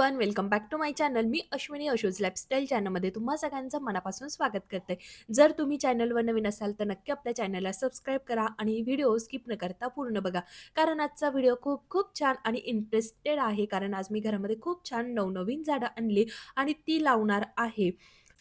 Everyone, welcome back to my channel. मी Ashwini Ashoj lifestyle चॅनलमध्ये तुम्हा सगळ्यांचं मनापासून स्वागत करते. जर तुम्ही चॅनलवर नवीन असाल तर नक्की आपल्या चॅनलला सबस्क्राईब करा आणि व्हिडिओ स्किप न करता पूर्ण बघा. कारण आजचा व्हिडिओ खूप खूप छान आणि इंटरेस्टेड आहे. कारण आज मी घरामध्ये खूप छान नवनवीन झाडं आणली आणि ती लावणार आहे.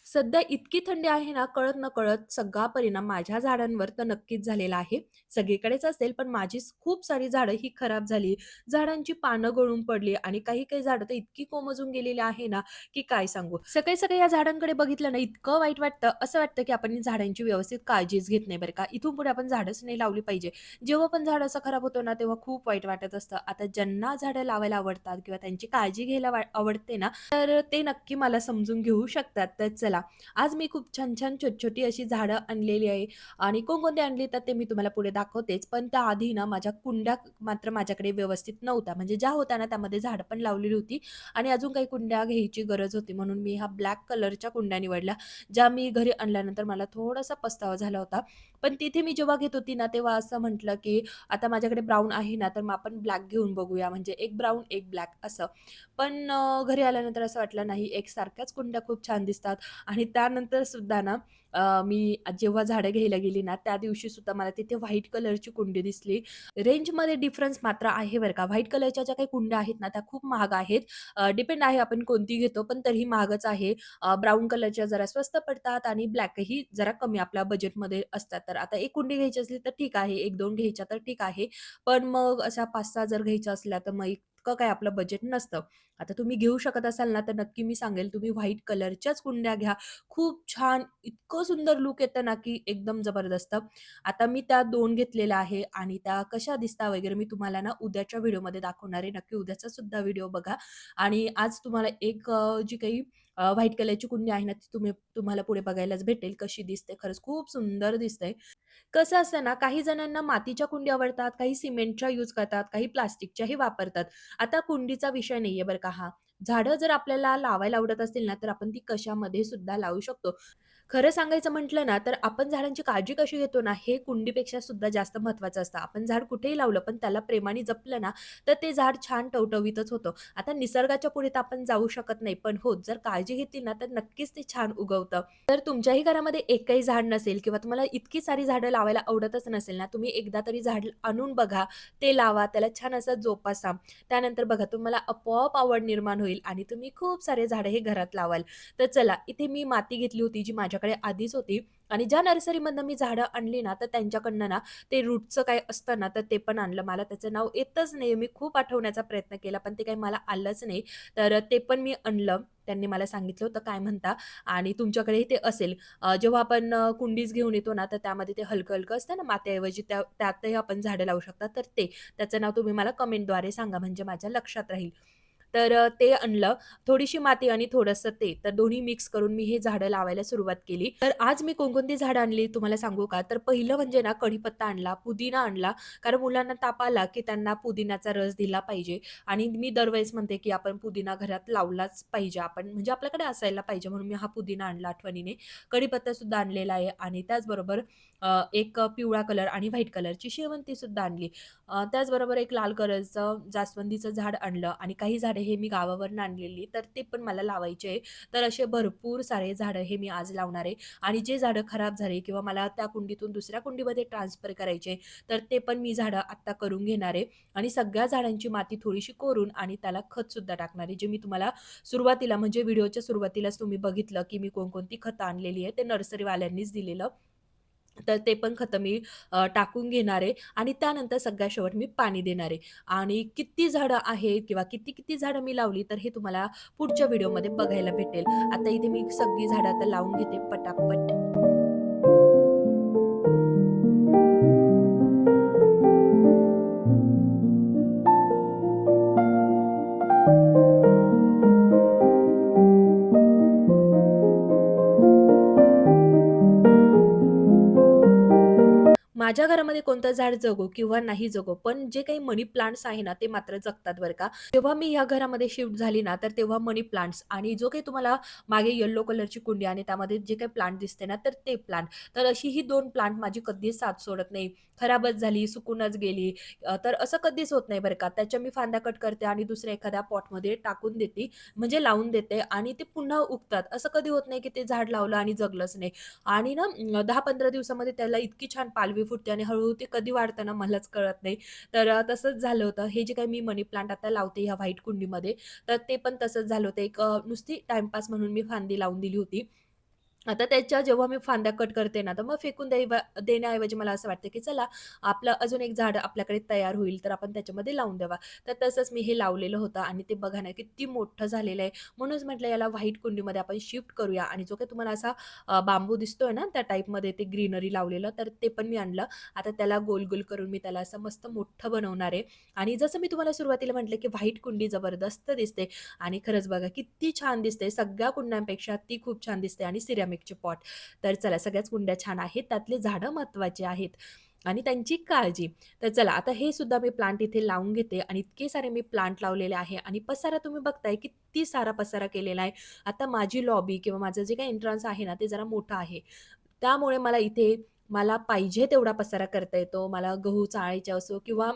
सध्या इतकी थंडी आहे ना, कळत नकळत सगळा परिणाम माझ्या झाडांवर तर नक्कीच झालेला आहे. सगळीकडेच असेल, पण माझी खूप सारी झाडं ही खराब झाली. झाडांची पानं गळून पडली आणि काही-काही झाडं तर इतकी कोमेजून गेलेली आहे ना, की काय सांगू. सकाळी-सकाळी या झाडांकडे बघितलं ना, इतकं वाईट वाटतं. असं वाटतं, की आपण झाडांची व्यवस्थित काळजीच घेत नाही बरं का. इथून पुढे आपण झाडच नाही लावली पाहिजे. जेव्हा पण झाड असं खराब होतं ना, तेव्हा खूप वाईट वाटत असतं. आता ज्यांना झाडं लावायला आवडतात किंवा त्यांची काळजी घ्यायला आवडते ना, तर ते नक्की मला समजून घेऊ शकतात. तर चला, आज मी खूप छान-छान, छोटी-छोटी अशी झाडं आणलेली आहे आणि कोणकोणती आणली तर ते मी तुम्हाला पुढे दाखवतेच. पण त्याआधी ना माझ्या कुंड्या मात्र माझ्याकडे व्यवस्थित नव्हत्या. म्हणजे ज्या होत्या ना त्यामध्ये झाडं पण लावलेली होती आणि अजून काही कुंड्या घ्यायची गरज होती. म्हणून मी ह्या ब्लॅक कलरच्या कुंड्या निवडल्या, ज्या मी घरी आणल्यानंतर मला थोडासा पस्तावा झाला होता. पण तिथे मी जेव्हा घेत होती ना, तेव्हा असं म्हटलं, की आता माझ्याकडे ब्राउन आहे ना, तर मग आपण ब्लॅक घेऊन बघूया. म्हणजे एक ब्राउन, एक ब्लॅक असं. पण घरी आल्यानंतर असं वाटलं नाही, एकसारख्याच कुंड्या खूप छान दिसतात आणि त्यानंतर सुद्धा ना मी जेव्हा झाडं घ्यायला गेली ना, त्या दिवशी सुद्धा मला तिथे व्हाईट कलरची कुंडी दिसली. रेंजमध्ये डिफरन्स मात्र आहे बरं का. व्हाईट कलरच्या ज्या काही कुंड्या आहेत ना, त्या खूप महाग आहेत. डिपेंड आहे आपण कोणती घेतो, पण तरीही महागच आहे. ब्राउन कलरच्या जरा स्वस्त पडतात आणि ब्लॅकही जरा कमी आपल्या बजेटमध्ये असतात. तर आता एक कुंडी घ्यायची असली तर ठीक आहे, 1-2 घ्यायच्या तर ठीक आहे. पण मग अशा 5-6 जर घ्यायच्या असल्या, तर मग इतकं काही आपलं बजेट नसतं. आता तुम्ही घेऊ शकत असाल ना, तर नक्की मी सांगेल तुम्ही व्हाईट कलरच्याच कुंड्या घ्या. खूप छान, इतकं सुंदर लूक येतं ना, की एकदम जबरदस्त. आता मी त्या 2 घेतलेल्या आहे आणि त्या कशा दिसतात वगैरे मी तुम्हाला ना उद्याच्या व्हिडिओमध्ये दाखवणार आहे. नक्की उद्याचा सुद्धा व्हिडिओ बघा. आणि आज तुम्हाला एक जी काही व्हाईट कलरची कुंडी आहे ना, ती तुम्हाला पुढे बघायलाच भेटेल कशी दिसते. खरंच खूप सुंदर दिसते. कसं असतं ना, काही जणांना मातीच्या कुंड्या आवडतात, काही सिमेंटच्या यूज करतात, काही प्लास्टिकच्याही वापरतात. आता कुंडीचा विषय नाहीये बरं का हा. झाडं जर आपल्याला लावायला आवडत असतील ना, तर आपण ती कशामध्ये सुद्धा लावू शकतो. खरं सांगायचं म्हटलं ना, तर आपण झाडांची काळजी कशी घेतो ना, हे कुंडीपेक्षा सुद्धा जास्त महत्त्वाचं असतं. आपण झाड कुठेही लावलं, पण त्याला प्रेमाने जपलं ना, तर ते झाड छान टवटवीतच होतं. आता निसर्गाच्या पुढे तर आपण जाऊ शकत नाही, पण हो, जर काळजी घेतली ना, तर नक्कीच ते छान उगवतं. तर तुमच्याही घरामध्ये एकही झाड नसेल किंवा तुम्हाला इतकी सारी झाडं लावायला आवडतच नसेल ना, तुम्ही एकदा तरी झाड आणून बघा, ते लावा, त्याला छान असं जोपासा. त्यानंतर बघा तुम्हाला आपोआप आवड निर्माण होईल आणि तुम्ही खूप सारे झाडं हे घरात लावाल. तर चला, इथे मी माती घेतली होती जी माझ्याकडे आधीच होती आणि ज्या नर्सरीमधनं मी झाडं आणली ना, तर त्यांच्याकडनं ना ते रूटचं काय असतं ना, तर ते पण आणलं. मला त्याचं नाव येतच नाही. मी खूप आठवण्याचा प्रयत्न केला, पण ते काही मला आलंच नाही. तर ते पण मी आणलं. त्यांनी मला सांगितलं होतं काय म्हणता आणि तुमच्याकडेही ते असेल. जेव्हा आपण कुंडीच घेऊन येतो ना, तर त्यामध्ये ते हलकं-हलकं असतं ना मातीऐवजी त्यातही आपण झाडं लावू शकता. तर ते, त्याचं नाव तुम्ही मला कमेंटद्वारे सांगा म्हणजे माझ्या लक्षात राहील. तर ते आणलं. थोडीशी माती आणि थोडंसं ते, तर दोन्ही मिक्स करून मी हे झाडं लावायला सुरुवात केली. तर आज मी कोणकोणती झाडं आणली तुम्हाला सांगू का? तर पहिलं म्हणजे ना कढीपत्ता आणला, पुदिना आणला. कारण मुलांना ताप आला, की त्यांना पुदिन्याचा रस दिला पाहिजे आणि मी दरवेळेस म्हणते, की आपण पुदिना घरात लावलाच पाहिजे. आपण म्हणजे आपल्याकडे असायला पाहिजे म्हणून मी हा पुदिना आणला आठवणीने. कढीपत्तासुद्धा आणलेला आहे आणि त्याचबरोबर एक पिवळा कलर आणि व्हाईट कलरची शेवंतीसुद्धा आणली. त्याचबरोबर एक लाल कलरचं जास्वंदीचं झाड आणलं आणि काही झाडे हे मी गावावरून आणलेली, तर ते पण मला लावायचे आहे. तर असे भरपूर सारे झाडं हे मी आज लावणार आहे आणि जे झाडं खराब झाले किंवा मला त्या कुंडीतून दुसऱ्या कुंडीमध्ये ट्रान्सफर करायचे, तर ते पण मी झाडं आत्ता करून घेणार आहे आणि सगळ्या झाडांची माती थोडीशी कोरून आणि त्याला खतसुद्धा टाकणार आहे. जे मी तुम्हाला सुरुवातीला म्हणजे व्हिडिओच्या सुरुवातीलाच तुम्ही बघितलं, की मी कोणकोणती खतं आणलेली आहे, ते नर्सरीवाल्यांनीच दिलेलं. तर ते पण खतं मी टाकून घेणार आहे आणि त्यानंतर सगळ्यात शेवट मी पाणी देणार आहे आणि किती झाडं आहेत किंवा किती-किती झाडं मी लावली, तर हे तुम्हाला पुढच्या व्हिडिओमध्ये बघायला भेटेल. आता इथे मी सगळी झाडं आता लावून घेते पटापट. माझ्या घरामध्ये कोणतं झाड जगो किंवा नाही जगो, पण जे काही मनी प्लांट्स आहे ना, ते मात्र जगतात बरं का. जेव्हा मी ह्या घरामध्ये शिफ्ट झाली ना, तर तेव्हा मनी प्लांट्स आणि जो काही तुम्हाला मागे येलो कलरची कुंडी आणि त्यामध्ये जे काही प्लांट दिसते ना, तर ते प्लांट. तर अशी ही 2 प्लांट माझी कधीच साथ सोडत नाही. खराबच झाली, सुकूनच गेली तर असं कधीच होत नाही बरं का. त्याच्या मी फांद्या कट करते आणि दुसऱ्या एखाद्या पॉटमध्ये टाकून देते, म्हणजे लावून देते आणि ते पुन्हा उगतात. असं कधी होत नाही, की ते झाड लावलं आणि जगलंच नाही. आणि ना 10-15 दिवसामध्ये त्याला इतकी छान पालवी फुटते आणि हळू ते कधी वाढतं ना मलाच कळत नाही. तर तसंच झालं होतं. हे जे काही मी मनी प्लांट आता लावते ह्या व्हाईट कुंडीमध्ये, तर ते पण तसंच झालं होतं. एक नुसती टाईमपास म्हणून मी फांदी लावून दिली होती. आता त्याच्या जेव्हा मी फांद्या कट करते ना, तर मग फेकून देण्याऐवजी मला असं वाटतं, की चला आपलं अजून एक झाड आपल्याकडे तयार होईल, तर आपण त्याच्यामध्ये लावून द्यावा. तर तसंच मी हे लावलेलं होतं आणि ते बघा ना किती मोठं झालेलं आहे. म्हणूनच म्हटलं याला व्हाईट कुंडीमध्ये आपण शिफ्ट करूया आणि जो काही तुम्हाला असा बांबू दिसतोय ना, त्या टाईपमध्ये ते ग्रीनरी लावलेलं, तर ते पण मी आणलं. आता त्याला गोल-गोल करून मी त्याला असं मस्त मोठं बनवणार आहे आणि जसं मी तुम्हाला सुरुवातीला म्हटलं, की व्हाईट कुंडी जबरदस्त दिसते आणि खरंच बघा किती छान दिसते. सगळ्या कुंड्यांपेक्षा ती खूप छान दिसते आणि सिरॅमिकचे पॉट. तर चला सगळ्याच कुंड्या छान आहेत. त्यातले झाडं महत्त्वाचे आहेत आणि त्यांची काळजी. तर चला आता हे सुद्धा मी प्लांट इथे लावून घेते आणि इतके सारे मी प्लांट लावलेले आहे आणि पसारा तुम्ही बघताय किती सारा पसारा केलेला आहे. आता माझी लॉबी किंवा माझं जे काही एंट्रन्स आहे ना, ते जरा मोठं आहे. त्यामुळे मला इथे मला पाहिजे तेवढा पसारा करता येतो. मला गहू चाळायचे असो किंवा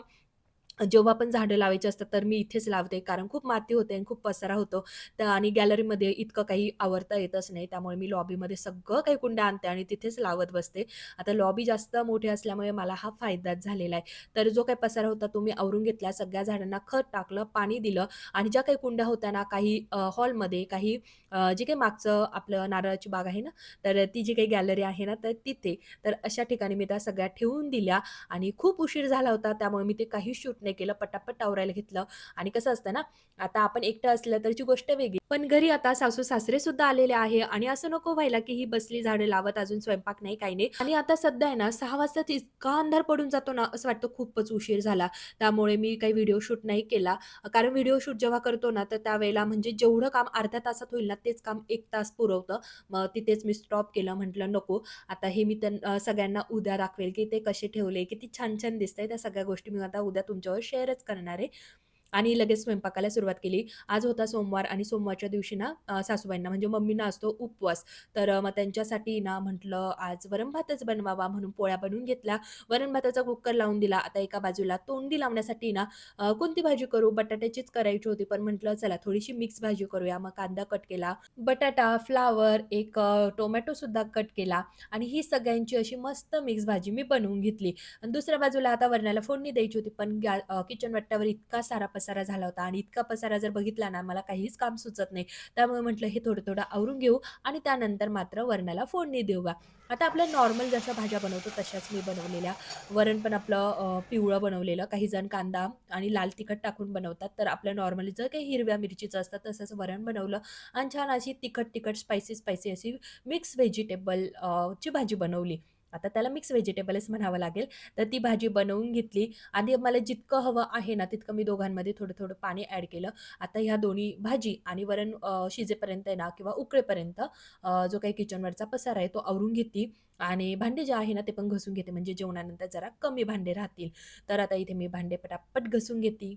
जेव्हा पण झाडं लावायची असतात, तर मी इथेच लावते. कारण खूप माती होते आणि खूप पसारा होतो. तर आणि गॅलरीमध्ये इतकं काही आवरता येतच नाही. त्यामुळे मी लॉबीमध्ये सगळं काही कुंड्या आणते आणि तिथेच लावत बसते. आता लॉबी जास्त मोठी असल्यामुळे मला हा फायदाच झालेला आहे. तर जो काही पसारा होता तो मी आवरून घेतला. सगळ्या झाडांना खत टाकलं, पाणी दिलं आणि ज्या काही कुंड्या होत्या ना, काही हॉलमध्ये, काही जे काही मागचं आपलं नारळाची बाग आहे ना, तर ती जी काही गॅलरी आहे ना, तर तिथे. तर अशा ठिकाणी मी त्या सगळ्या ठेवून दिल्या आणि खूप उशीर झाला होता त्यामुळे मी ते काहीच शूट नाही केलं. पटापट आवरायला घेतलं आणि कसं असतं ना, आता आपण एकटं असलं तरची गोष्ट वेगळी. पण घरी आता सासू-सासरे सुद्धा आलेले आहे आणि असं नको व्हायला, की ही बसली झाडं लावत अजून स्वयंपाक नाही, काही नाही. आणि आता सध्या आहे ना 6 वाजताच इतका अंधार पडून जातो ना, असं वाटतं खूपच उशीर झाला. त्यामुळे मी काही व्हिडिओ शूट नाही केला. कारण व्हिडिओ शूट जेव्हा करतो ना, तर त्यावेळेला म्हणजे जेवढं काम अर्ध्या तासात होईल ना, तेच काम 1 तास पुरवतं. मग तिथेच मी स्टॉप केलं. म्हटलं नको आता हे मी सगळ्यांना उद्या दाखवेल, की ते कसे ठेवले, किती छान-छान दिसतंय. त्या सगळ्या गोष्टी मी आता उद्या तुमच्यावर शेअरच करणार आहे. आणि लगेच स्वयंपाकाला सुरुवात केली. आज होता सोमवार आणि सोमवारच्या दिवशी ना सासूबाईंना म्हणजे मम्मींना असतो उपवास. तर मग त्यांच्यासाठी ना म्हटलं आज वरण-भातच बनवावा म्हणून पोळ्या बनवून घेतल्या. वरण-भाताचा कुकर लावून दिला. आता एका बाजूला तोंडी लावण्यासाठी ना कोणती भाजी करू? बटाट्याचीच करायची होती, पण म्हटलं चला थोडीशी मिक्स भाजी करूया. मग कांदा कट केला, बटाटा, फ्लॉवर, एक टोमॅटोसुद्धा कट केला आणि ही सगळ्यांची अशी मस्त मिक्स भाजी मी बनवून घेतली. आणि दुसऱ्या बाजूला आता वरणाला फोडणी द्यायची होती, पण किचन वट्ट्यावर इतका सारा पसारा झाला होता आणि इतका पसारा जर बघितला ना, मला काहीच काम सुचत नाही. त्यामुळे म्हटलं हे थोडं-थोडं आवरून घेऊ आणि त्यानंतर मात्र वरणाला फोडणी देऊया. आता आपल्या नॉर्मल जशा भाज्या बनवतो तशाच मी बनवलेल्या. वरण पण आपलं पिवळं बनवलेलं. काही जण कांदा आणि लाल तिखट टाकून बनवतात. तर आपलं नॉर्मली जर काही हिरव्या मिरचीचं असतं तसंच वरण बनवलं आणि छान अशी तिखट-तिखट, स्पायसी-स्पायसी अशी मिक्स व्हेजिटेबल ची भाजी बनवली. आता त्याला मिक्स व्हेजिटेबलच म्हणावं लागेल. तर ती भाजी बनवून घेतली. आधी मला जितकं हवं आहे ना, तितकं मी दोघांमध्ये थोडं-थोडं पाणी ॲड केलं. आता ह्या दोन्ही भाजी आणि वरण शिजेपर्यंत आहे ना किंवा उकळेपर्यंत जो काही किचनवरचा पसारा आहे तो आवरून घेते आणि भांडे जे आहे ना, ते पण घासून घेते म्हणजे जेवणानंतर जरा कमी भांडे राहतील. तर आता इथे मी भांडे पटापट घासून घेते.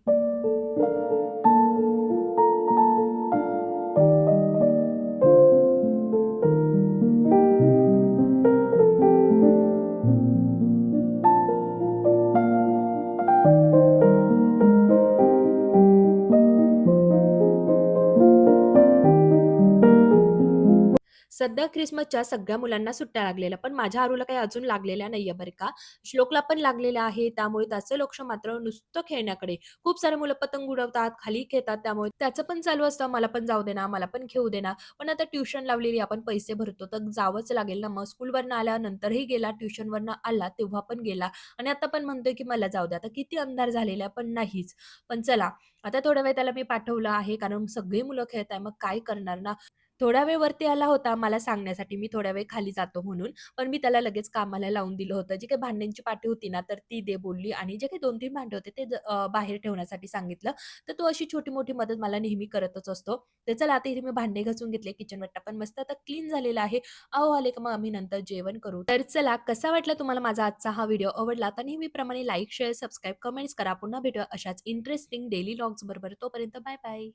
सध्या ख्रिसमसच्या सगळ्या मुलांना सुट्ट्या लागलेल्या, पण माझ्या आरूला काही अजून लागलेल्या नाहीये बरं का. श्लोकला पण लागलेल्या आहे, त्यामुळे त्याचं लक्ष मात्र नुसतं खेळण्याकडे. खूप सारे मुलं पतंग उडवतात, खाली खेळतात, त्यामुळे त्याचं पण चालू असतं, मला पण जाऊ दे ना, मला पण खेळू दे ना. पण आता ट्युशन लावलेली, आपण पैसे भरतो, तर जावंच लागेल ना. मग स्कूलवरनं आल्यानंतरही गेला, ट्युशनवरनं आला तेव्हा पण गेला आणि आता पण म्हणतोय, की मला जाऊ दे. आता किती अंधार झालेला आहे, पण नाहीच. पण चला, आता थोडा वेळ त्याला मी पाठवलं आहे, कारण सगळी मुलं खेळत आहे, मग काय करणार ना. थोडा वेळ वरती आला होता मला सांगण्यासाठी मी थोड्या वेळ खाली जातो म्हणून. पण मी त्याला लगेच कामाला लावून दिलं होतं. जी काही भांड्यांची पाटी होती ना, तर ती दे बोलली आणि जे काही 2-3 भांडे होते ते बाहेर ठेवण्यासाठी सांगितलं. तर तो अशी छोटी-मोठी मदत मला नेहमी करतच असतो. तर चला आता इथे मी भांडे घासून घेतले. किचन वट्टा पण मस्त आता क्लीन झालेला आहे. अहो आले का मग आम्ही नंतर जेवण करू. तर चला कसा वाटला तुम्हाला माझा आजचा हा व्हिडिओ? आवडला तर नेहमीप्रमाणे लाईक, शेअर, सबस्क्राईब, कमेंट्स करा. पुन्हा भेटूया अशाच इंटरेस्टिंग डेली व्लॉग्स बरोबर. तोपर्यंत बाय बाय.